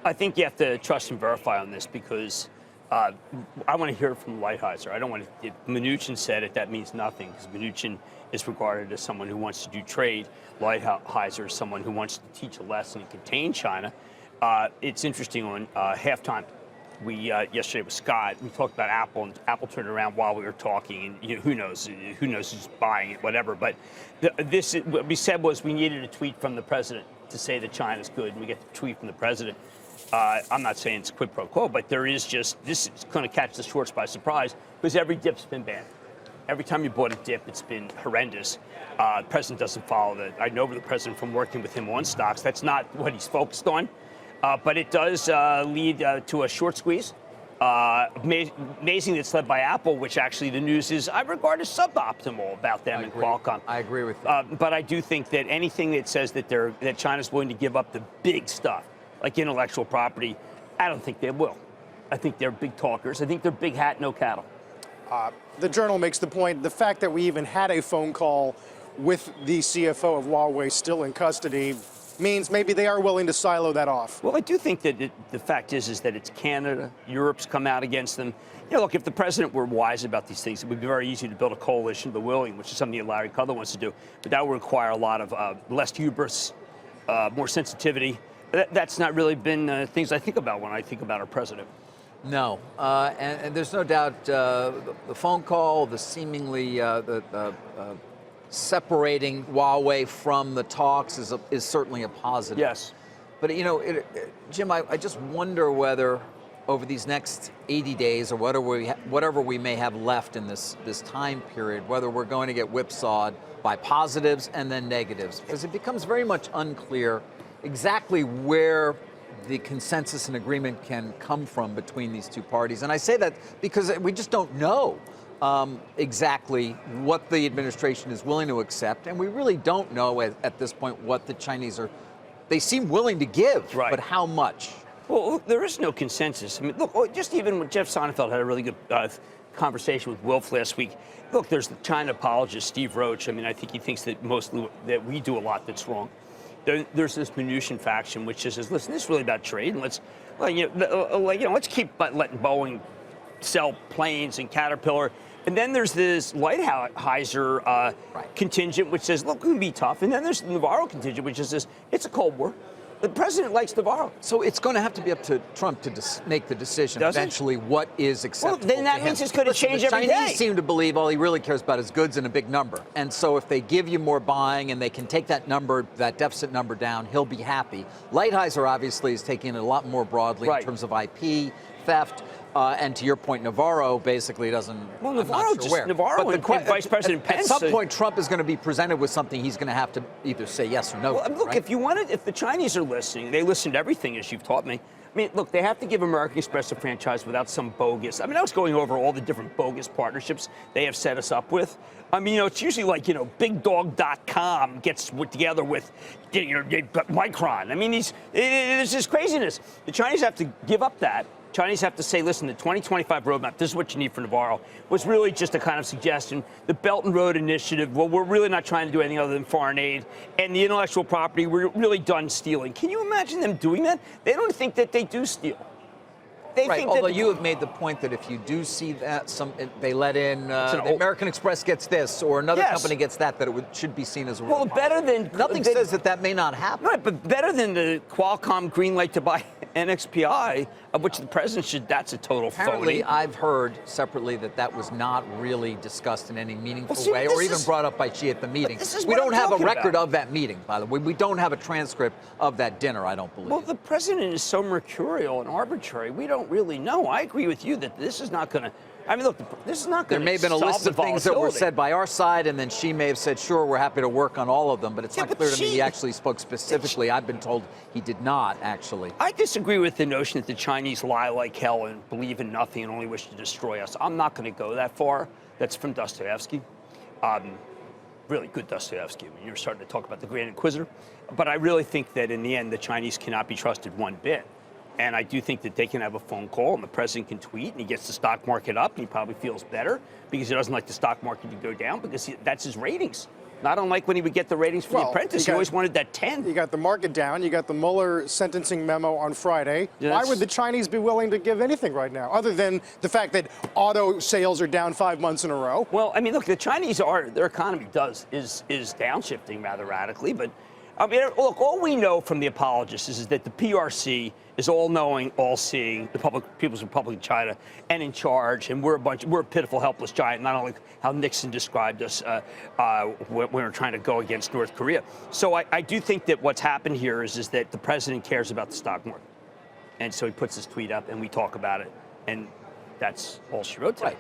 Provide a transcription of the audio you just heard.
I think you have to trust and verify on this because I want to hear it from Lighthizer. I don't want to. If Mnuchin said it, that means nothing because Mnuchin is regarded as someone who wants to do trade. Lighthizer is someone who wants to teach a lesson and contain China. It's interesting on halftime. We yesterday with Scott, we talked about Apple, and Apple turned around while we were talking, and who knows who's buying it, whatever. But what we said was we needed a tweet from the president to say that China's good, and we get the tweet from the president. I'm not saying it's quid pro quo, but there is just this is going to catch the shorts by surprise because every dip's been banned. Every time you bought a dip, it's been horrendous. The president doesn't follow that. I know the president from working with him on stocks. That's not what he's focused on. But it does lead to a short squeeze. Amazing it's led by Apple, which actually the news is I regard as suboptimal about them and Qualcomm. I agree with you. But I do think that anything that says that China's willing to give up the big stuff, like intellectual property, I don't think they will. I think they're big talkers. I think they're big hat, no cattle. The Journal makes the point, the fact that we even had a phone call with the CFO of Huawei still in custody means maybe they are willing to silo that off. Well, I do think that the fact is that it's Canada, Europe's come out against them. Look, if the president were wise about these things, it would be very easy to build a coalition of the willing, which is something that Larry Kudlow wants to do. But that would require a lot of less hubris, more sensitivity. That's not really been things I think about when I think about our president. No, and there's no doubt the phone call, the seemingly separating Huawei from the talks is certainly a positive. Yes. But, Jim, I just wonder whether over these next 80 days or whatever we may have left in this time period, whether we're going to get whipsawed by positives and then negatives, because it becomes very much unclear exactly where the consensus and agreement can come from between these two parties. And I say that because we just don't know exactly what the administration is willing to accept, and we really don't know at this point what the Chinese are. They seem willing to give, right, but how much? Well, look, there is no consensus. I mean, look, just even when Jeff Sonnenfeld had a really good conversation with Wilf last week. Look, there's the China apologist, Steve Roach. I mean, I think he thinks that that we do a lot that's wrong. There's this Mnuchin faction which says, listen, this is really about trade, and let's keep letting Boeing sell planes and Caterpillar. And then there's this Lighthizer contingent which says, look, we can be tough. And then there's the Navarro contingent which says, it's a Cold War. The president likes Navarro. So it's going to have to be up to Trump to make the decision eventually what is acceptable. Well, then that means it's going to change every day. The Chinese seem to believe all he really cares about is goods and a big number. And so if they give you more buying and they can take that number, that deficit number down, he'll be happy. Lighthizer obviously is taking it a lot more broadly in terms of IP, theft. And to your point, Navarro basically doesn't. Well, Navarro and Vice President Pence. At some point, Trump is going to be presented with something he's going to have to either say yes or no. Well, look, if the Chinese are listening, they listen to everything, as you've taught me. I mean, look, they have to give American Express a franchise without some bogus. I mean, I was going over all the different bogus partnerships they have set us up with. I mean, it's usually like, BigDog.com gets together with, Micron. I mean, there's this craziness. The Chinese have to give up that. Chinese have to say, listen, the 2025 roadmap, this is what you need for Navarro, was really just a kind of suggestion. The Belt and Road Initiative, well, we're really not trying to do anything other than foreign aid. And the intellectual property, we're really done stealing. Can you imagine them doing that? They don't think that they do steal. They think although you have made the point that if you do see that, they let in the American Express gets this or another company gets that it should be seen as a well, better than nothing says that may not happen. Right, but better than the Qualcomm green light to buy NXPI, of which the president should. That's a total Apparently, phony. I've heard separately that was not really discussed in any meaningful way, or even brought up by Xi at the meeting. We don't have a record of that meeting, by the way. We don't have a transcript of that dinner. I don't believe. Well, the president is so mercurial and arbitrary. We don't really know. I agree with you that this is not going to. I mean, look, this is not going to. There may have been a list of things that were said by our side, and then she may have said, sure, we're happy to work on all of them, but it's not clear to me he actually spoke specifically. I've been told he did not, actually. I disagree with the notion that the Chinese lie like hell and believe in nothing and only wish to destroy us. I'm not going to go that far. That's from Dostoevsky. Really good Dostoevsky. I mean, you're starting to talk about the Grand Inquisitor. But I really think that in the end, the Chinese cannot be trusted one bit. And I do think that they can have a phone call and the president can tweet and he gets the stock market up and he probably feels better because he doesn't like the stock market to go down because that's his ratings. Not unlike when he would get the ratings for The Apprentice. He always wanted that 10. You got the market down. You got the Mueller sentencing memo on Friday. Yeah, why would the Chinese be willing to give anything right now, other than the fact that auto sales are down 5 months in a row? Well, I mean, look, the Chinese their economy is downshifting rather radically, but I mean, look, all we know from the apologists is that the PRC is all-knowing, all-seeing, the People's Republic of China, and in charge, and we're a pitiful, helpless giant, not only how Nixon described us when we were trying to go against North Korea. So I do think that what's happened here is that the president cares about the stock market, and so he puts his tweet up, and we talk about it, and that's all she wrote today. Right.